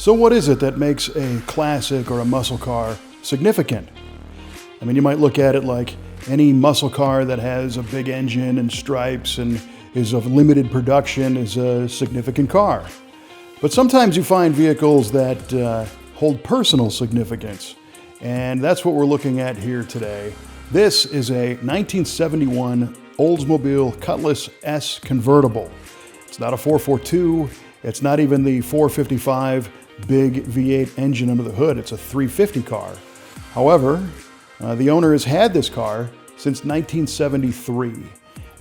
So what is it that makes a classic or a muscle car significant? I mean, you might look at it like any muscle car that has a big engine and stripes and is of limited production is a significant car. But sometimes you find vehicles that hold personal significance, and that's what we're looking at here today. This is a 1971 Oldsmobile Cutlass S convertible. It's not a 442, it's not even the 455 big V8 engine under the hood, it's a 350 car. However, the owner has had this car since 1973,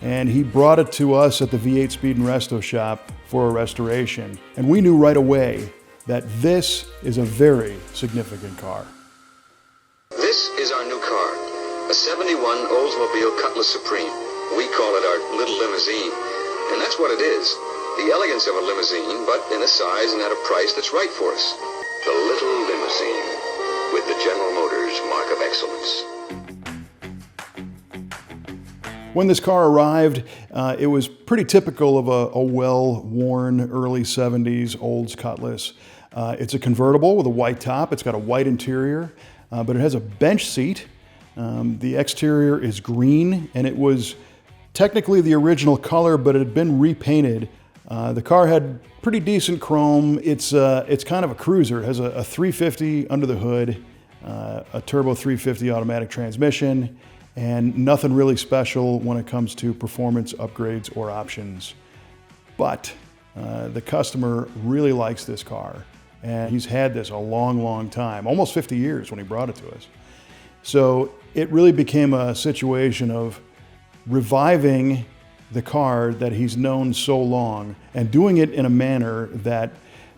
and he brought it to us at the V8 Speed and Resto shop for a restoration. And we knew right away that this is a very significant car. This is our new car, a 71 Oldsmobile Cutlass Supreme. We call it our little limousine, and that's what it is. The elegance of a limousine, but in a size and at a price that's right for us. The little limousine, with the General Motors mark of excellence. When this car arrived, it was pretty typical of a well-worn early 70s Olds Cutlass. It's a convertible with a white top. It's got a white interior, but it has a bench seat. The exterior is green, and it was technically the original color, but it had been repainted. The car had pretty decent chrome. It's kind of a cruiser. It has a 350 under the hood, a turbo 350 automatic transmission, and nothing really special when it comes to performance upgrades or options. But the customer really likes this car, and he's had this a long, long time, almost 50 years when he brought it to us. So it really became a situation of reviving the car that he's known so long and doing it in a manner that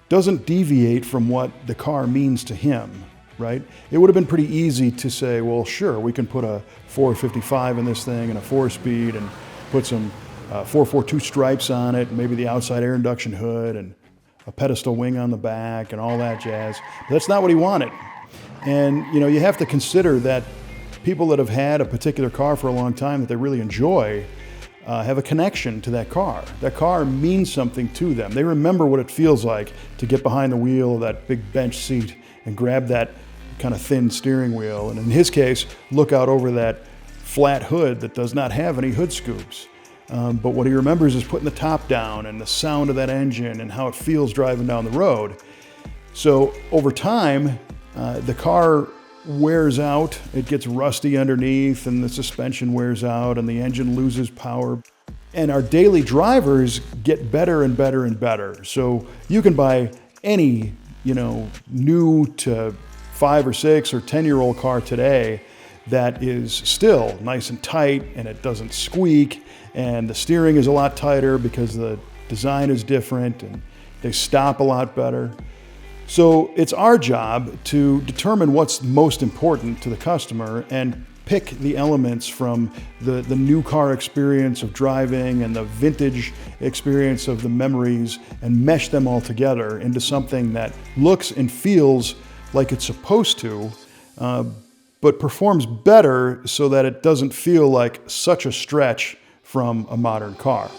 doesn't deviate from what the car means to him, right? It would have been pretty easy to say, well, sure, we can put a 455 in this thing and a 4-speed and put some 442 stripes on it, maybe the outside air induction hood and a pedestal wing on the back and all that jazz. But that's not what he wanted. And you have to consider that people that have had a particular car for a long time that they really enjoy have a connection to that car. That car means something to them. They remember what it feels like to get behind the wheel of that big bench seat and grab that kind of thin steering wheel. And in his case, look out over that flat hood that does not have any hood scoops. But what he remembers is putting the top down and the sound of that engine and how it feels driving down the road. So over time, the car wears out, it gets rusty underneath, and the suspension wears out, and the engine loses power. And our daily drivers get better and better and better. So you can buy any, new to 5 or 6 or 10-year-old car today that is still nice and tight, and it doesn't squeak, and the steering is a lot tighter because the design is different, and they stop a lot better. So it's our job to determine what's most important to the customer and pick the elements from the new car experience of driving and the vintage experience of the memories and mesh them all together into something that looks and feels like it's supposed to, but performs better so that it doesn't feel like such a stretch from a modern car.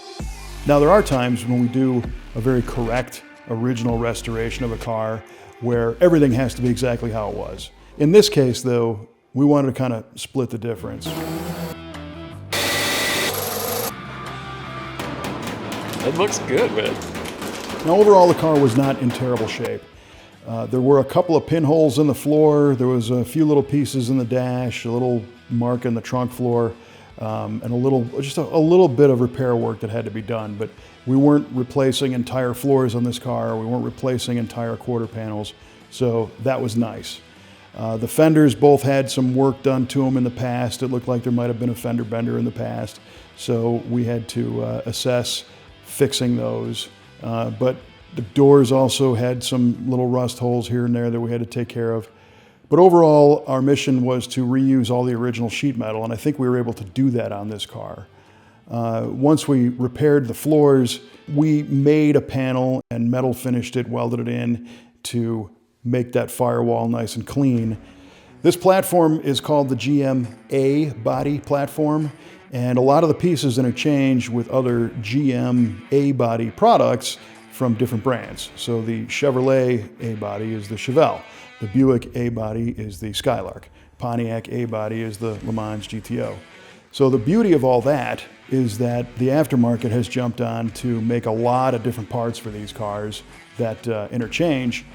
Now, there are times when we do a very correct original restoration of a car where everything has to be exactly how it was. In this case, though, we wanted to kind of split the difference. It looks good, man. Now, overall, the car was not in terrible shape. There were a couple of pinholes in the floor. There was a few little pieces in the dash, a little mark in the trunk floor, and just a little bit of repair work that had to be done. But we weren't replacing entire floors on this car. We weren't replacing entire quarter panels. So that was nice. The fenders both had some work done to them in the past. It looked like there might have been a fender bender in the past. So we had to assess fixing those. But the doors also had some little rust holes here and there that we had to take care of. But overall, our mission was to reuse all the original sheet metal, and I think we were able to do that on this car. Once we repaired the floors, we made a panel and metal finished it, welded it in to make that firewall nice and clean. This platform is called the GM A body platform, and a lot of the pieces interchange with other GM A body products from different brands. So the Chevrolet A-body is the Chevelle. The Buick A-body is the Skylark. Pontiac A-body is the Le Mans GTO. So the beauty of all that is that the aftermarket has jumped on to make a lot of different parts for these cars that interchange,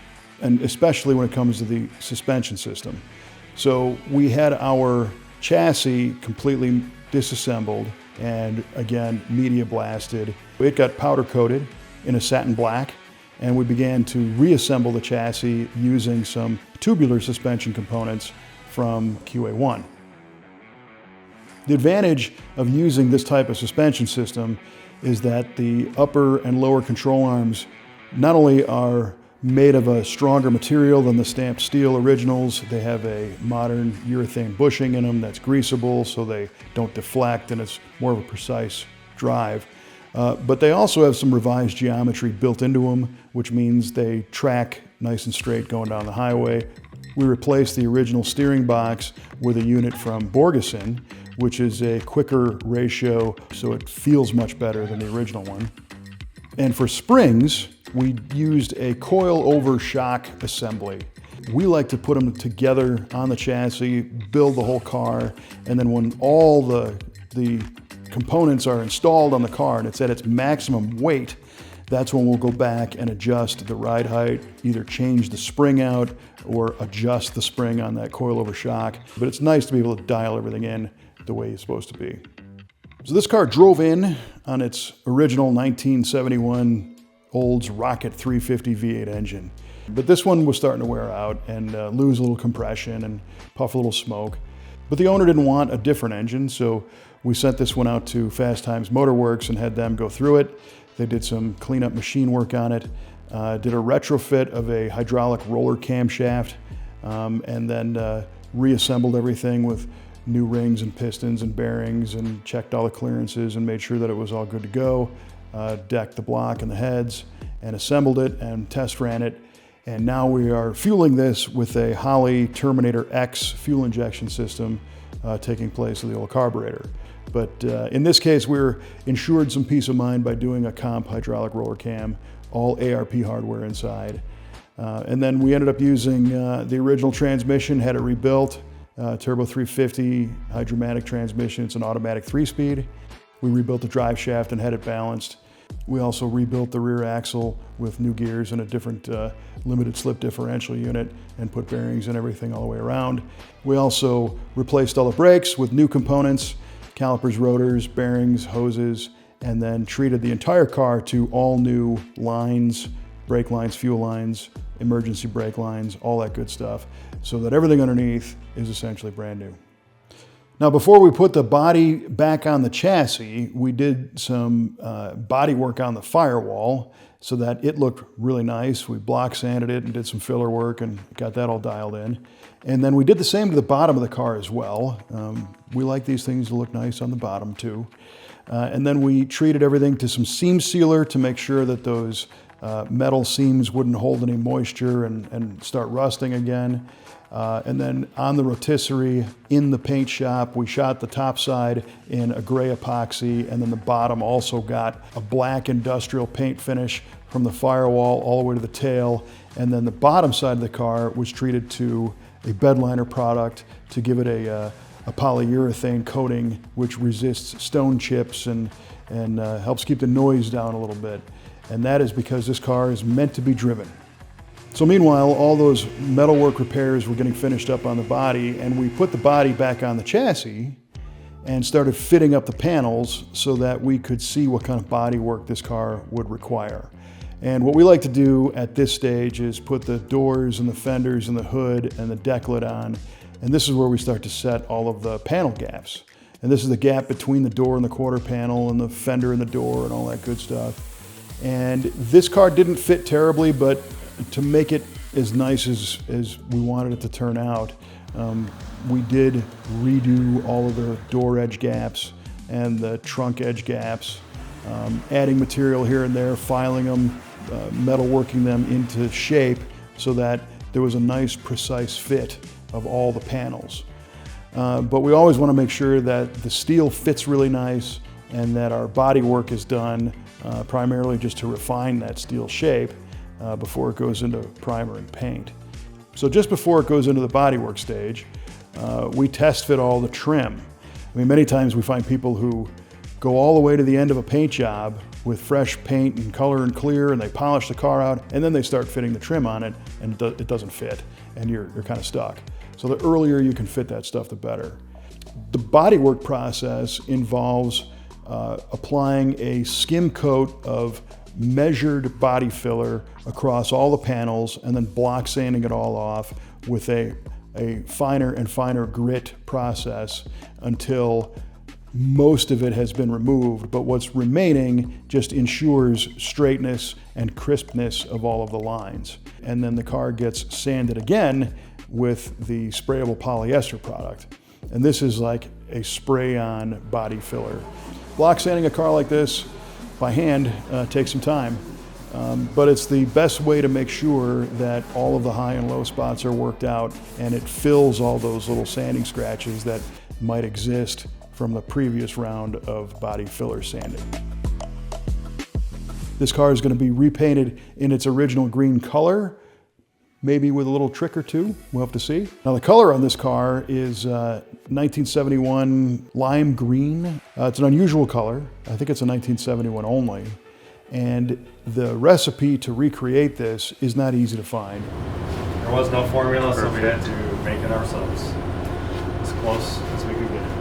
and especially when it comes to the suspension system. So we had our chassis completely disassembled and again media blasted. It got powder coated in a satin black, and we began to reassemble the chassis using some tubular suspension components from QA1. The advantage of using this type of suspension system is that the upper and lower control arms not only are made of a stronger material than the stamped steel originals, they have a modern urethane bushing in them that's greasable so they don't deflect and it's more of a precise drive. But they also have some revised geometry built into them, which means they track nice and straight going down the highway. We replaced the original steering box with a unit from Borgeson, which is a quicker ratio, so it feels much better than the original one. And for springs, we used a coil-over shock assembly. We like to put them together on the chassis, build the whole car, and then when all the components are installed on the car and it's at its maximum weight, that's when we'll go back and adjust the ride height, either change the spring out or adjust the spring on that coil-over shock. But it's nice to be able to dial everything in the way it's supposed to be. So this car drove in on its original 1971 Olds Rocket 350 V8 engine. But this one was starting to wear out and lose a little compression and puff a little smoke. But the owner didn't want a different engine, so we sent this one out to Fast Times Motor Works and had them go through it. They did some cleanup machine work on it, did a retrofit of a hydraulic roller camshaft, and then reassembled everything with new rings and pistons and bearings and checked all the clearances and made sure that it was all good to go, decked the block and the heads and assembled it and test ran it. And now we are fueling this with a Holley Terminator X fuel injection system taking place of the old carburetor. But in this case, we're ensured some peace of mind by doing a comp hydraulic roller cam, all ARP hardware inside. And then we ended up using the original transmission, had it rebuilt, Turbo 350 hydromatic transmission. It's an automatic 3-speed. We rebuilt the drive shaft and had it balanced. We also rebuilt the rear axle with new gears and a different limited slip differential unit and put bearings and everything all the way around. We also replaced all the brakes with new components, calipers, rotors, bearings, hoses, and then treated the entire car to all new lines, brake lines, fuel lines, emergency brake lines, all that good stuff, so that everything underneath is essentially brand new. Now, before we put the body back on the chassis, we did some body work on the firewall so that it looked really nice. We block sanded it and did some filler work and got that all dialed in. And then we did the same to the bottom of the car as well. We like these things to look nice on the bottom too. And then we treated everything to some seam sealer to make sure that those metal seams wouldn't hold any moisture and start rusting again. And then on the rotisserie in the paint shop, we shot the top side in a gray epoxy, and then the bottom also got a black industrial paint finish from the firewall all the way to the tail. And then the bottom side of the car was treated to a bed liner product to give it a polyurethane coating which resists stone chips and helps keep the noise down a little bit. And that is because this car is meant to be driven. So meanwhile, all those metalwork repairs were getting finished up on the body, and we put the body back on the chassis and started fitting up the panels so that we could see what kind of body work this car would require. And what we like to do at this stage is put the doors and the fenders and the hood and the deck lid on, and this is where we start to set all of the panel gaps. And this is the gap between the door and the quarter panel and the fender and the door and all that good stuff. And this car didn't fit terribly, but to make it as nice as we wanted it to turn out, we did redo all of the door edge gaps and the trunk edge gaps, adding material here and there, filing them, metal working them into shape so that there was a nice precise fit of all the panels. But we always want to make sure that the steel fits really nice and that our body work is done primarily just to refine that steel shape before it goes into primer and paint. So just before it goes into the bodywork stage, we test fit all the trim. I mean, many times we find people who go all the way to the end of a paint job with fresh paint and color and clear, and they polish the car out, and then they start fitting the trim on it, and it doesn't fit, and you're kind of stuck. So the earlier you can fit that stuff, the better. The bodywork process involves applying a skim coat of measured body filler across all the panels, and then block sanding it all off with a finer and finer grit process until most of it has been removed, but what's remaining just ensures straightness and crispness of all of the lines. And then the car gets sanded again with the sprayable polyester product. And this is like a spray-on body filler. Block sanding a car like this by hand takes some time, but it's the best way to make sure that all of the high and low spots are worked out, and it fills all those little sanding scratches that might exist from the previous round of body filler sanding. This car is going to be repainted in its original green color, maybe with a little trick or two. We'll have to see. Now the color on this car is 1971 lime green. It's an unusual color. I think it's a 1971 only. And the recipe to recreate this is not easy to find. There was no formula, so we had to make it ourselves. As close as we could get it.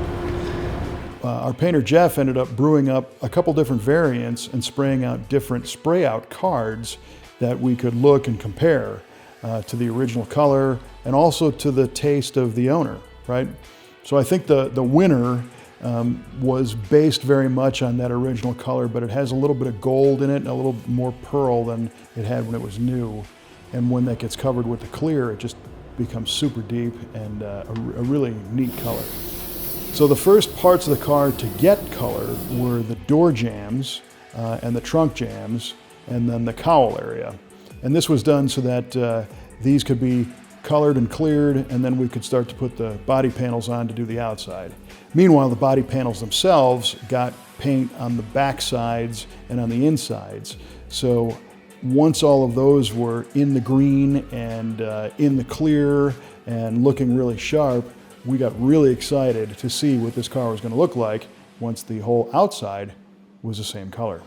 Our painter Jeff ended up brewing up a couple different variants and spraying out different spray out cards that we could look and compare to the original color and also to the taste of the owner, right? So I think the winner was based very much on that original color, but it has a little bit of gold in it and a little more pearl than it had when it was new. And when that gets covered with the clear, it just becomes super deep and a really neat color. So the first parts of the car to get color were the door jambs and the trunk jambs, and then the cowl area. And this was done so that these could be colored and cleared, and then we could start to put the body panels on to do the outside. Meanwhile, the body panels themselves got paint on the back sides and on the insides. So once all of those were in the green and in the clear and looking really sharp, we got really excited to see what this car was going to look like once the whole outside was the same color.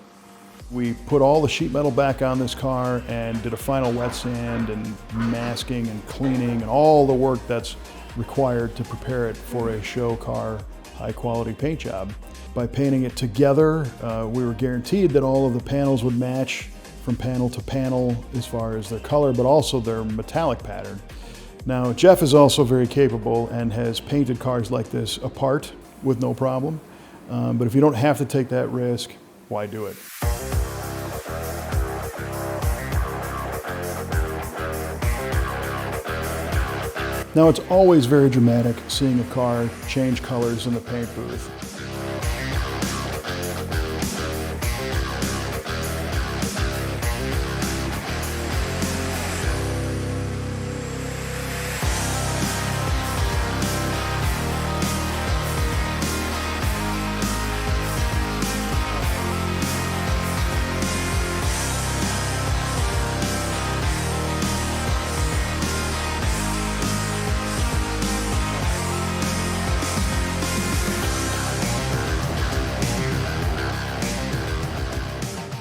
We put all the sheet metal back on this car and did a final wet sand and masking and cleaning and all the work that's required to prepare it for a show car high quality paint job. By painting it together, we were guaranteed that all of the panels would match from panel to panel as far as their color, but also their metallic pattern. Now, Jeff is also very capable and has painted cars like this apart with no problem. But if you don't have to take that risk, why do it? Now, it's always very dramatic seeing a car change colors in the paint booth.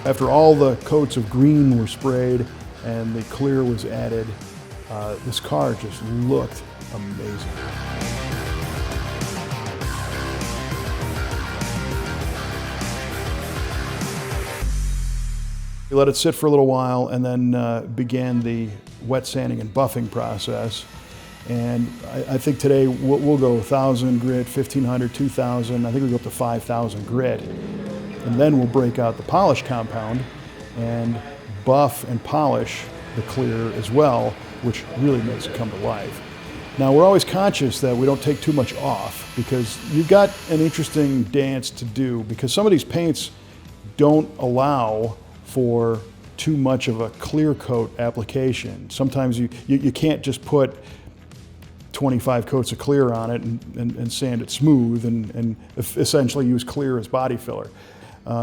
After all the coats of green were sprayed and the clear was added, this car just looked amazing. We let it sit for a little while and then began the wet sanding and buffing process. And I think today we'll go 1,000 grit, 1,500, 2,000, I think we'll go up to 5,000 grit. And then we'll break out the polish compound and buff and polish the clear as well, which really makes it come to life. Now, we're always conscious that we don't take too much off because you've got an interesting dance to do because some of these paints don't allow for too much of a clear coat application. Sometimes you can't just put 25 coats of clear on it and sand it smooth and essentially use clear as body filler.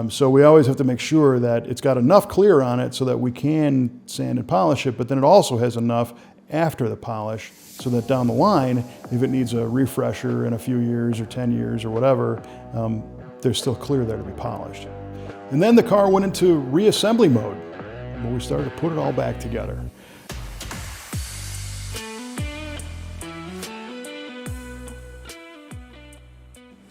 So we always have to make sure that it's got enough clear on it so that we can sand and polish it, but then it also has enough after the polish so that down the line, if it needs a refresher in a few years or 10 years or whatever, there's still clear there to be polished. And then the car went into reassembly mode, where we started to put it all back together.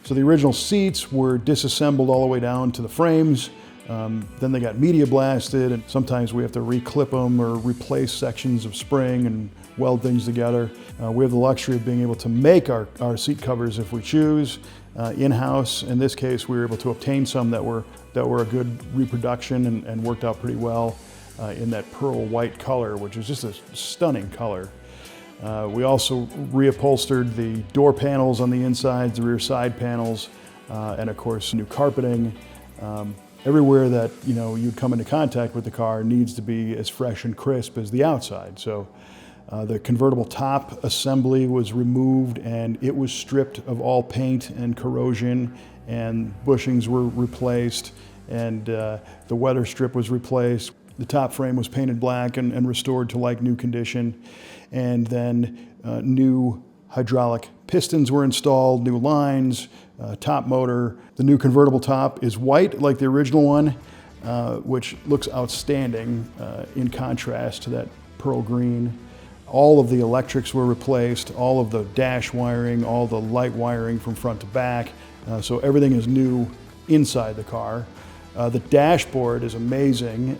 So the original seats were disassembled all the way down to the frames. Then they got media blasted, and sometimes we have to reclip them or replace sections of spring and weld things together. We have the luxury of being able to make our seat covers if we choose in-house. In this case, we were able to obtain some that were a good reproduction and worked out pretty well in that pearl white color, which is just a stunning color. We also reupholstered the door panels on the insides, the rear side panels, and of course new carpeting. Everywhere that you'd come into contact with the car needs to be as fresh and crisp as the outside. So the convertible top assembly was removed and it was stripped of all paint and corrosion, and bushings were replaced, and the weather strip was replaced. The top frame was painted black and restored to like new condition. And then new hydraulic pistons were installed, new lines, top motor. The new convertible top is white like the original one, which looks outstanding in contrast to that pearl green. All of the electrics were replaced, all of the dash wiring, all the light wiring from front to back. So everything is new inside the car. The dashboard is amazing.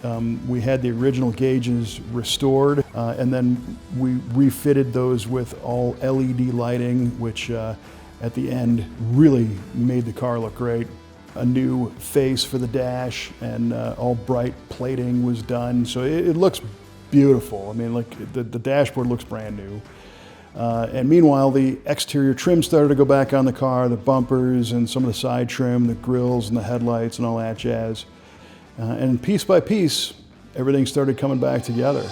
We had the original gauges restored, and then we refitted those with all LED lighting, which at the end really made the car look great. A new face for the dash, and all bright plating was done. So it looks beautiful. I mean, like the dashboard looks brand new. And meanwhile, the exterior trim started to go back on the car, the bumpers and some of the side trim, the grills and the headlights and all that jazz. And piece by piece, everything started coming back together.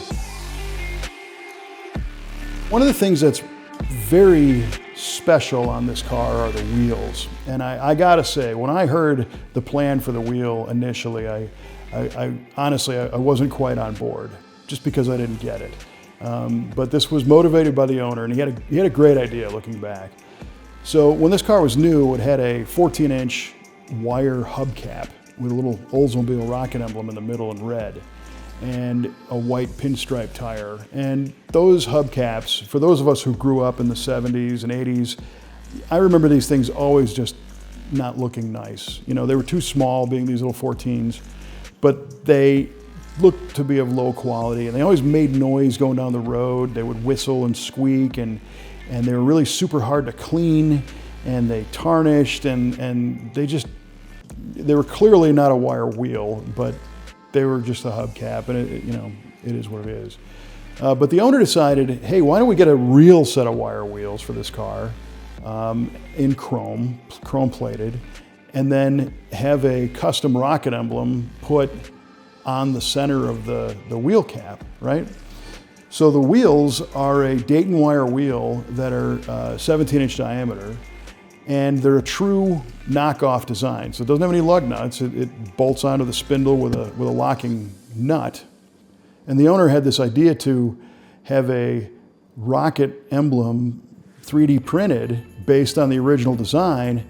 One of the things that's very special on this car are the wheels. And I gotta say, when I heard the plan for the wheel initially, I honestly wasn't quite on board, just because I didn't get it. But this was motivated by the owner, and he had a great idea looking back. So when this car was new, it had a 14-inch wire hubcap with a little Oldsmobile rocket emblem in the middle in red, and a white pinstripe tire. And those hubcaps, for those of us who grew up in the 70s and 80s, I remember these things always just not looking nice. They were too small, being these little 14s, but they looked to be of low quality, and they always made noise going down the road. They would whistle and squeak, and they were really super hard to clean, and they tarnished, and they were clearly not a wire wheel, but they were just a hubcap, and it is what it is. But the owner decided, hey, why don't we get a real set of wire wheels for this car in chrome plated, and then have a custom rocket emblem put on the center of the wheel cap, right? So the wheels are a Dayton wire wheel that are 17-inch diameter, and they're a true knockoff design. So it doesn't have any lug nuts. It bolts onto the spindle with a locking nut. And the owner had this idea to have a rocket emblem 3D printed based on the original design,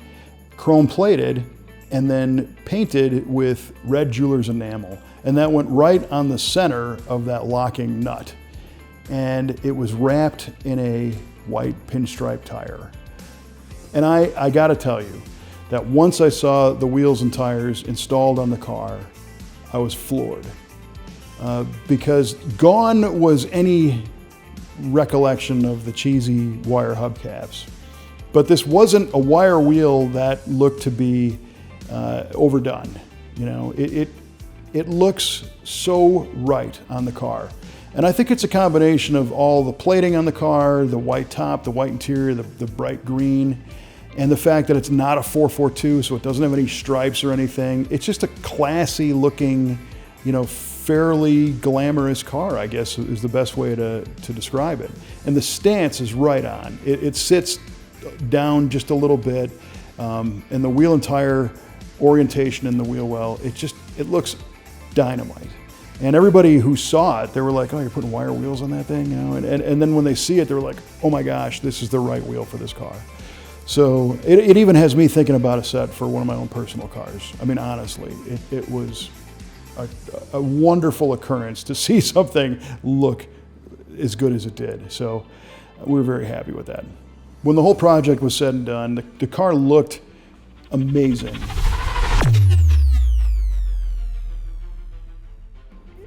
chrome plated, and then painted with red jeweler's enamel. And that went right on the center of that locking nut. And it was wrapped in a white pinstripe tire. And I gotta tell you that once I saw the wheels and tires installed on the car, I was floored. Because gone was any recollection of the cheesy wire hubcaps. But this wasn't a wire wheel that looked to be overdone. It looks so right on the car. And I think it's a combination of all the plating on the car, the white top, the white interior, the bright green, and the fact that it's not a 442, so it doesn't have any stripes or anything. It's just a classy looking, fairly glamorous car, I guess is the best way to describe it. And the stance is right on. It sits down just a little bit, and the wheel and tire orientation in the wheel well. It looks dynamite. And everybody who saw it, they were like, oh, you're putting wire wheels on that thing? You know? And then when they see it, they're like, oh my gosh, this is the right wheel for this car. So it even has me thinking about a set for one of my own personal cars. I mean, honestly, it was a wonderful occurrence to see something look as good as it did. So we were very happy with that. When the whole project was said and done, the car looked amazing.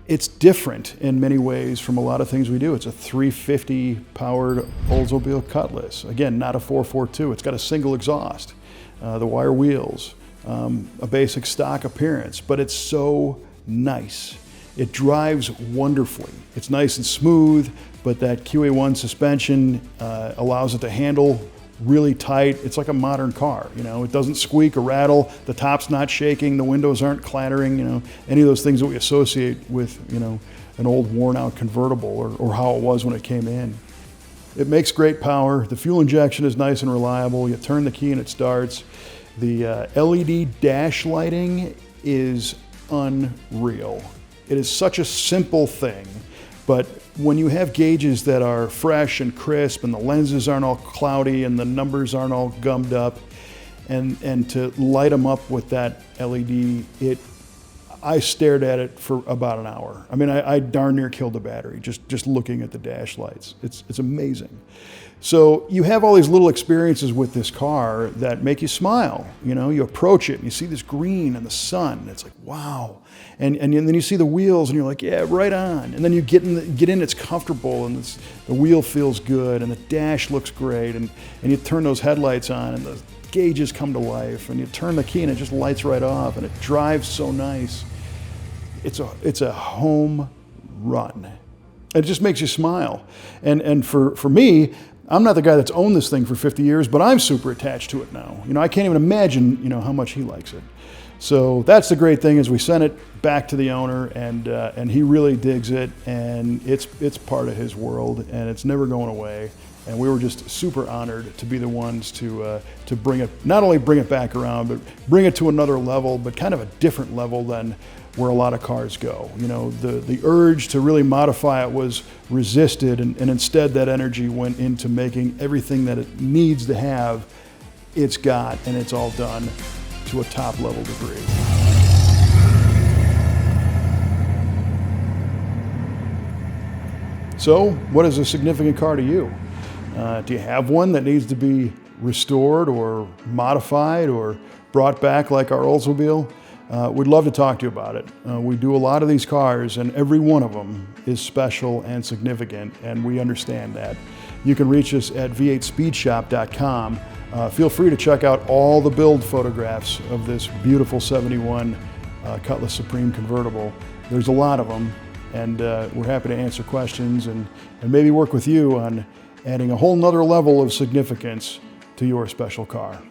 It's different in many ways from a lot of things we do. It's a 350 powered Oldsmobile Cutlass. Again, not a 442. It's got a single exhaust, the wire wheels, a basic stock appearance, but it's so nice. It drives wonderfully. It's nice and smooth, but that QA1 suspension allows it to handle really tight. It's like a modern car, you know. It doesn't squeak or rattle. The top's not shaking. The windows aren't clattering, you know. Any of those things that we associate with, you know, an old worn out convertible or how it was when it came in. It makes great power. The fuel injection is nice and reliable. You turn the key and it starts. The LED dash lighting is unreal. It is such a simple thing, but when you have gauges that are fresh and crisp and the lenses aren't all cloudy and the numbers aren't all gummed up, and to light them up with that LED, I stared at it for about an hour. I mean, I darn near killed the battery just looking at the dash lights. It's amazing. So you have all these little experiences with this car that make you smile. You know, you approach it and you see this green and the sun. It's like, wow. And then you see the wheels and you're like, yeah, right on. And then you get in, it's comfortable, and the wheel feels good, and the dash looks great, and you turn those headlights on and the gauges come to life, and you turn the key and it just lights right off, and it drives so nice. It's a home run. It just makes you smile. And for me, I'm not the guy that's owned this thing for 50 years, but I'm super attached to it now. You know, I can't even imagine, you know, how much he likes it. So that's the great thing, is we sent it back to the owner, and he really digs it, and it's part of his world, and it's never going away. And we were just super honored to be the ones to bring it, not only bring it back around, but bring it to another level, but kind of a different level than where a lot of cars go. You know, the urge to really modify it was resisted, and instead that energy went into making everything that it needs to have, it's got, and it's all done to a top level degree. So, what is a significant car to you? Do you have one that needs to be restored or modified or brought back like our Oldsmobile? We'd love to talk to you about it. We do a lot of these cars, and every one of them is special and significant, and we understand that. You can reach us at v8speedshop.com. Feel free to check out all the build photographs of this beautiful 71 Cutlass Supreme Convertible. There's a lot of them, and we're happy to answer questions and maybe work with you on adding a whole nother level of significance to your special car.